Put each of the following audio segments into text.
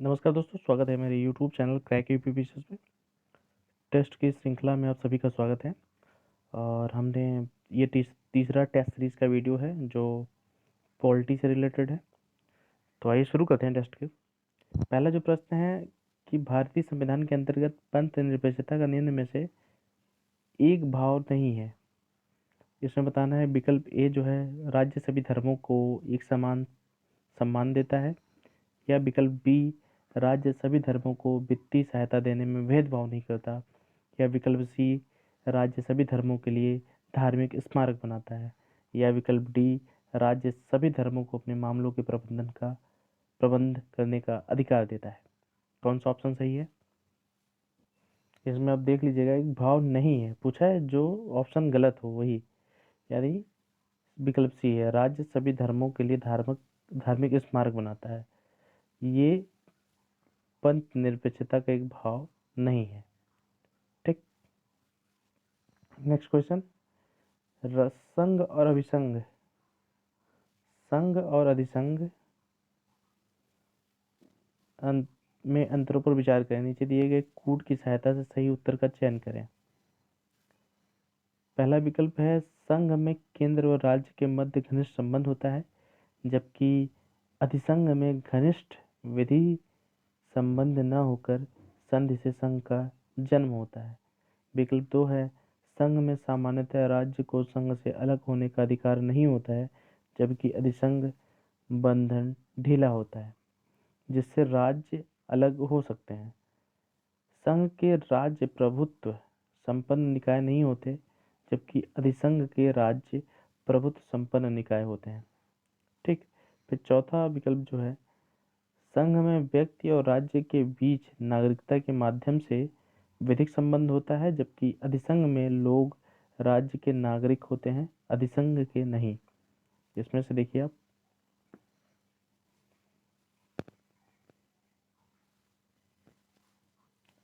नमस्कार दोस्तों, स्वागत है मेरे YouTube channel crack UP PCS में। टेस्ट की श्रृंखला में आप सभी का स्वागत है। और हमने ये तीसरा टेस्ट सीरीज का वीडियो है जो पॉलिटी से रिलेटेड है। तो आइए शुरू करते हैं टेस्ट के। पहला जो प्रश्न है कि भारतीय संविधान के अंतर्गत पंथ निरपेक्षता का निम्न में से एक भाव नहीं है। इसमें बताना है विकल्प ए जो है राज्य सभी धर्मों को एक समान सम्मान देता है, या विकल्प बी राज्य सभी धर्मों को वित्तीय सहायता देने में भेदभाव नहीं करता, या विकल्प सी राज्य सभी धर्मों के लिए धार्मिक स्मारक बनाता है, या विकल्प डी राज्य सभी धर्मों को अपने मामलों के प्रबंध करने का अधिकार देता है। कौन सा ऑप्शन सही है? इसमें आप देख लीजिएगा, एक भाव नहीं है पूछा है, जो ऑप्शन गलत हो वही, यानी विकल्प सी है राज्य सभी धर्मों के लिए धार्मिक स्मारक बनाता है। ये पंथ निरपेक्षता का एक भाव नहीं है। ठीक। नेक्स्ट क्वेश्चन, संघ और अभिसंघ, संघ और अधिसंघ में अंतरों पर विचार करें। नीचे दिए गए कूट की सहायता से सही उत्तर का चयन करें। पहला विकल्प है संघ में केंद्र और राज्य के मध्य घनिष्ठ संबंध होता है, जबकि अधिसंघ में घनिष्ठ विधि संबंध न होकर संधि से संघ का जन्म होता है। विकल्प 2 है संघ में सामान्यतः राज्य को संघ से अलग होने का अधिकार नहीं होता है, जबकि अधिसंघ बंधन ढीला होता है जिससे राज्य अलग हो सकते हैं। संघ के राज्य प्रभुत्व संपन्न निकाय नहीं होते, जबकि अधिसंघ के राज्य प्रभुत्व संपन्न निकाय होते हैं। ठीक। फिर चौथा विकल्प जो है संघ में व्यक्ति और राज्य के बीच नागरिकता के माध्यम से विधिक संबंध होता है, जबकि अधिसंघ में लोग राज्य के नागरिक होते हैं, अधिसंघ के नहीं। इसमें से देखिए आप,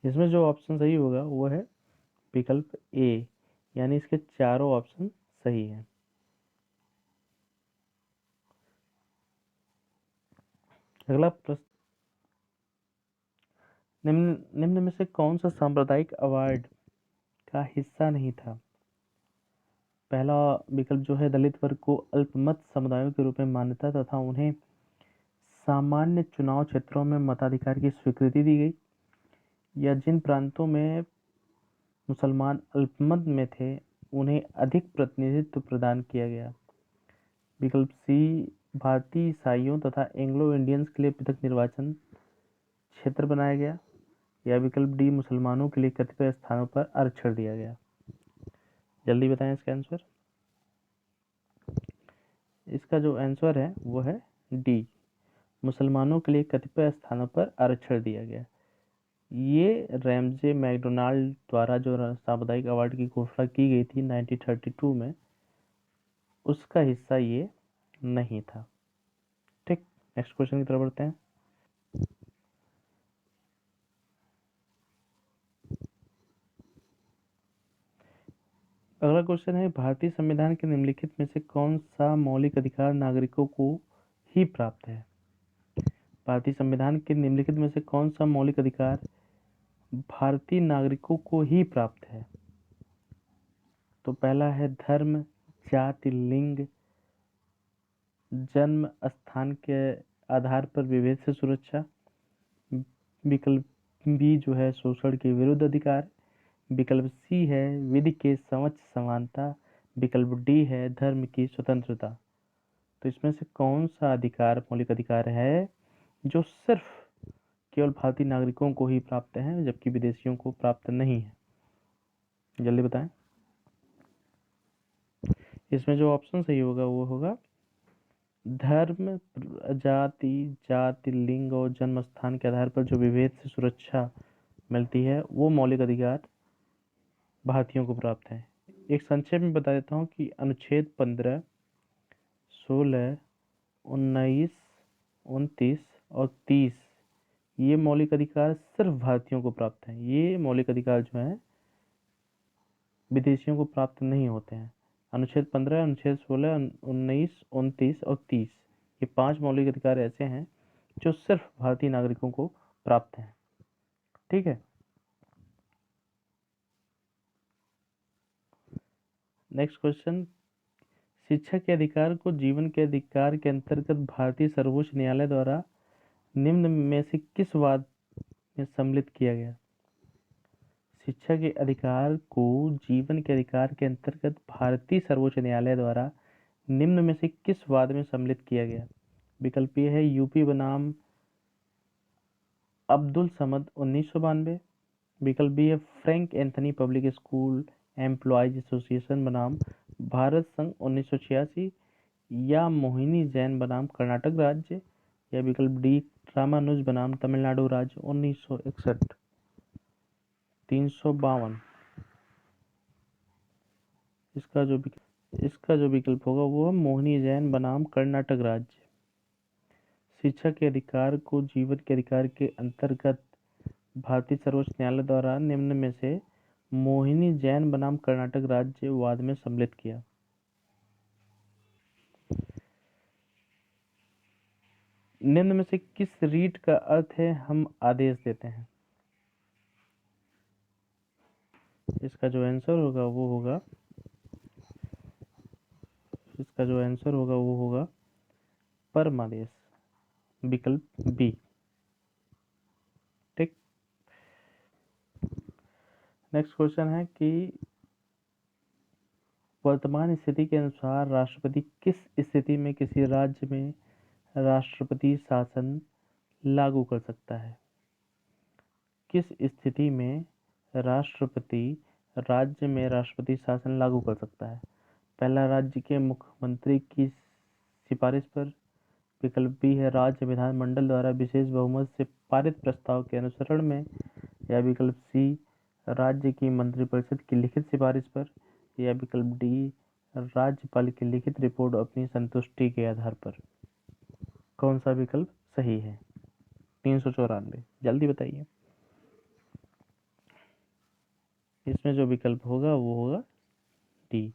इसमें जो ऑप्शन सही होगा वो है विकल्प ए, यानी इसके चारों ऑप्शन सही हैं। अगला प्रश्न, निम्न में से कौन सा सांप्रदायिक अवार्ड का हिस्सा नहीं था? पहला विकल्प जो है दलित वर्ग को अल्पमत समुदायों के रूप में मान्यता तथा उन्हें सामान्य चुनाव क्षेत्रों में मताधिकार की स्वीकृति दी गई, या जिन प्रांतों में मुसलमान अल्पमत में थे उन्हें अधिक प्रतिनिधित्व प्रदान किया गया। विकल्प सी भारतीय ईसाइयों तथा एंग्लो इंडियंस के लिए पृथक निर्वाचन क्षेत्र बनाया गया, या विकल्प डी मुसलमानों के लिए कतिपय स्थानों पर आरक्षण दिया गया। जल्दी बताएं इसका आंसर। इसका जो आंसर है वो है डी, मुसलमानों के लिए कतिपय स्थानों पर आरक्षण दिया गया। ये रैमजे मैकडोनाल्ड द्वारा जो सामुदायिक अवार्ड की घोषणा की गई थी 1932 में, उसका हिस्सा ये नहीं था। ठीक। नेक्स्ट क्वेश्चन की तरफ बढ़ते हैं। अगला क्वेश्चन है भारतीय संविधान के निम्नलिखित में से कौन सा मौलिक अधिकार नागरिकों को ही प्राप्त है? भारतीय संविधान के निम्नलिखित में से कौन सा मौलिक अधिकार भारतीय नागरिकों को ही प्राप्त है? तो पहला है धर्म, जाति, लिंग, जन्म स्थान के आधार पर विभेद से सुरक्षा। विकल्प बी जो है शोषण के विरुद्ध अधिकार। विकल्प सी है विधि के समक्ष समानता। विकल्प डी है धर्म की स्वतंत्रता। तो इसमें से कौन सा अधिकार मौलिक अधिकार है जो सिर्फ केवल भारतीय नागरिकों को ही प्राप्त है, जबकि विदेशियों को प्राप्त नहीं है? जल्दी बताएं। इसमें जो ऑप्शन सही होगा वो होगा धर्म, जाति, लिंग और जन्म स्थान के आधार पर जो विभेद से सुरक्षा मिलती है वो मौलिक अधिकार भारतीयों को प्राप्त है। एक संक्षेप में बता देता हूँ कि अनुच्छेद 15, 16, 19, 29 और 30 ये मौलिक अधिकार सिर्फ भारतीयों को प्राप्त हैं। ये मौलिक अधिकार जो हैं विदेशियों को प्राप्त नहीं होते हैं। अनुच्छेद 15, अनुच्छेद 16, 19, 29 और 30 ये 5 मौलिक अधिकार ऐसे हैं जो सिर्फ भारतीय नागरिकों को प्राप्त हैं। ठीक है, नेक्स्ट क्वेश्चन, शिक्षा के अधिकार को जीवन के अधिकार के अंतर्गत भारतीय सर्वोच्च न्यायालय द्वारा निम्न में से किस वाद में सम्मिलित किया गया? शिक्षा के अधिकार को जीवन के अधिकार के अंतर्गत भारतीय सर्वोच्च न्यायालय द्वारा निम्न में से किस वाद में सम्मिलित किया गया? विकल्प ए है यूपी बनाम अब्दुल समद 1992, विकल्प बी है Frank Anthony public school employees association बनाम भारत संघ 1986, या मोहिनी जैन बनाम कर्नाटक राज्य, या विकल्प डी रामानुज बनाम तमिलनाडु राज्य 1961। 352। इसका जो विकल्प होगा वो है मोहिनी जैन बनाम कर्नाटक राज्य। शिक्षा के अधिकार को जीवन के अधिकार के अंतर्गत भारतीय सर्वोच्च न्यायालय द्वारा निम्न में से मोहिनी जैन बनाम कर्नाटक राज्य वाद में सम्मिलित किया। निम्न में से किस रीट का अर्थ है हम आदेश देते हैं? इसका जो आंसर होगा वो होगा परमादेश, विकल्प बी। ठीक, नेक्स्ट क्वेश्चन है कि वर्तमान स्थिति के अनुसार राष्ट्रपति किस स्थिति में किसी राज्य में राष्ट्रपति शासन लागू कर सकता है? किस स्थिति में राष्ट्रपति राज्य में राष्ट्रपति शासन लागू कर सकता है? पहला, राज्य के मुख्यमंत्री की सिफारिश पर, विकल्प बी है राज्य विधानमंडल द्वारा विशेष बहुमत से पारित प्रस्ताव के अनुसरण में, या विकल्प सी राज्य की मंत्रिपरिषद की लिखित सिफारिश पर, या विकल्प डी राज्यपाल की लिखित रिपोर्ट अपनी संतुष्टि के आधार पर। कौन सा विकल्प सही है? 394, जल्दी बताइए। इसमें जो विकल्प होगा वो होगा डी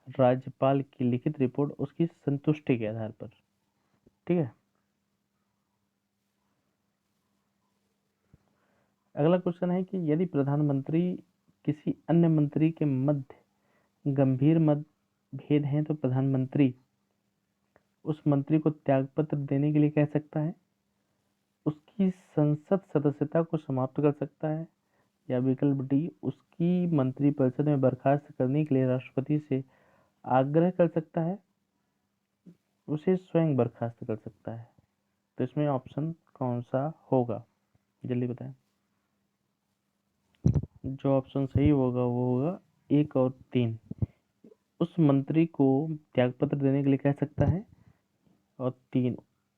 राज्यपाल की लिखित रिपोर्ट उसकी संतुष्टि के आधार पर। ठीक है, अगला क्वेश्चन है कि यदि प्रधानमंत्री किसी अन्य मंत्री के मध्य गंभीर मतभेद हैं तो प्रधानमंत्री उस मंत्री को त्यागपत्र देने के लिए कह सकता है, उसकी संसद सदस्यता को समाप्त कर सकता है, या विकल्प डी उसकी मंत्रिपरिषद में बर्खास्त करने के लिए राष्ट्रपति से आग्रह कर सकता है, उसे स्वयं बर्खास्त कर सकता है। तो इसमें ऑप्शन कौन सा होगा, जल्दी बताएं। जो ऑप्शन सही होगा वो होगा 1 और 3। उस मंत्री को त्यागपत्र देने के लिए कह सकता है, और 3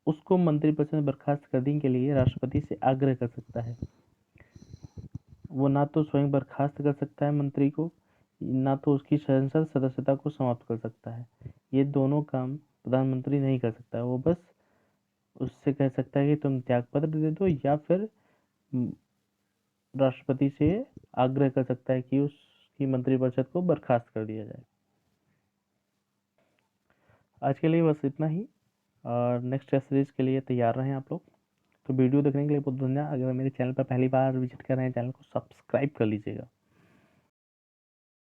उसको मंत्रिपरिषद में बर्खास्त करने के लिए राष्ट्रपति से आग्रह कर सकता है। वो ना तो स्वयं बर्खास्त कर सकता है मंत्री को, ना तो उसकी संसद सदस्यता को समाप्त कर सकता है। ये दोनों काम प्रधानमंत्री नहीं कर सकता है। वो बस उससे कह सकता है कि तुम त्यागपत्र दे दो, या फिर राष्ट्रपति से आग्रह कर सकता है कि उसकी मंत्रिपरिषद को बर्खास्त कर दिया जाए। आज के लिए बस इतना ही, और नेक्स्ट टेस्ट सीरीज के लिए तैयार रहें आप लोग। तो वीडियो देखने के लिए बहुत धन्यवाद। अगर मेरे चैनल पर पहली बार विजिट कर रहे हैं, चैनल को सब्सक्राइब कर लीजिएगा।